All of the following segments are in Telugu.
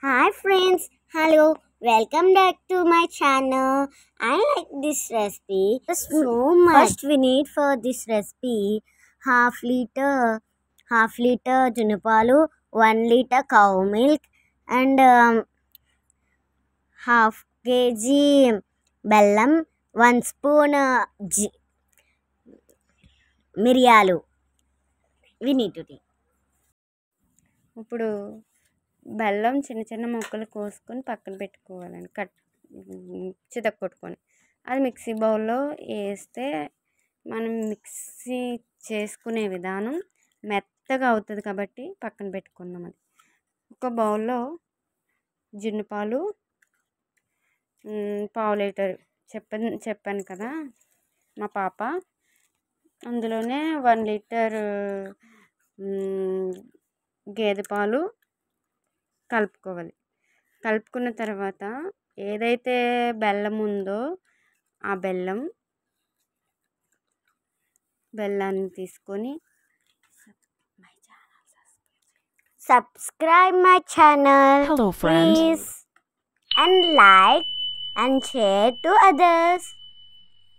Hi friends, hello, welcome back to my channel. I like this recipe so much. First we need for this recipe half liter junupalu, 1 liter cow milk and half kg bellam, 1 spoon మిరియాలు. We need to take. ఇప్పుడు బెల్లం చిన్న చిన్న ముక్కలు కోసుకొని పక్కన పెట్టుకోవాలండి. చితక్కొట్టుకొని అది మిక్సీ బౌల్లో వేస్తే మనం మిక్సీ చేసుకునే విధానం మెత్తగా అవుతుంది కాబట్టి పక్కన పెట్టుకుందాం. అది ఒక బౌల్లో జున్నుపాలు పావు లీటర్ చెప్పాను కదా మా పాప, అందులోనే 1 లీటర్ గేదె పాలు కలుపుకోవాలి. కలుపుకున్న తర్వాత ఏదైతే బెల్లం ఉందో ఆ బెల్లాన్ని తీసుకొని Subscribe my channel. Hello, friend. Please. And like and share to others.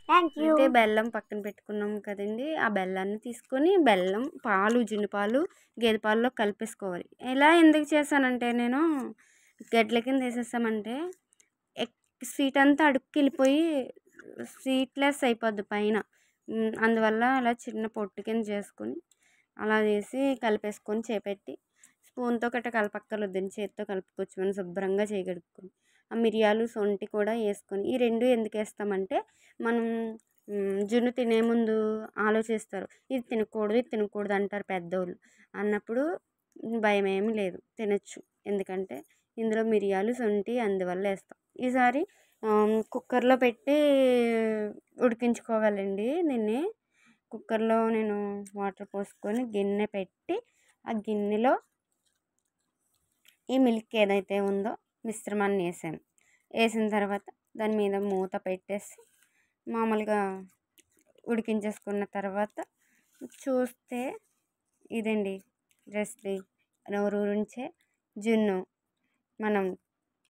Thank you. అంటే బెల్లం పక్కన పెట్టుకున్నాం కదండి, ఆ బెల్లాన్ని తీసుకొని జున్నుపాలు గేదె పాలలో కలిపేసుకోవాలి. ఇలా ఎందుకు చేశానంటే నేను గడ్డల కింద వేసేసామంటే స్వీట్ అంతా అడుక్కి వెళ్ళిపోయి స్వీట్లెస్ అయిపోద్ది పైన. అందువల్ల అలా చిన్న పొట్టు కింద చేసుకొని అలా చేసి కలిపేసుకొని చేపెట్టి స్పూన్తో కలపక్కర్లేదండి, చేతితో కలుపుకోవచ్చు. మనం శుభ్రంగా చేయగలుగుకొని ఆ మిరియాలు సొంటి కూడా వేసుకొని, ఈ రెండు ఎందుకు వేస్తామంటే మనం జున్ను తినే ముందు ఆలోచిస్తారు, ఇది తినకూడదు అంటారు పెద్దోళ్ళు. అన్నప్పుడు భయం ఏమీ లేదు, తినచ్చు. ఎందుకంటే ఇందులో మిరియాలు సొంటి అందువల్ల వేస్తాం. ఈసారి కుక్కర్లో పెట్టి ఉడికించుకోవాలండి. దీన్ని కుక్కర్లో నేను వాటర్ పోసుకొని గిన్నె పెట్టి ఆ గిన్నెలో ఈ మిల్క్ ఏదైతే ఉందో మిశ్రమాన్ని వేసిన తర్వాత దాని మీద మూత పెట్టేసి మామూలుగా ఉడికించేసుకున్న తర్వాత చూస్తే ఇదండి రెసిపీ. నోరూరించే జున్ను మనం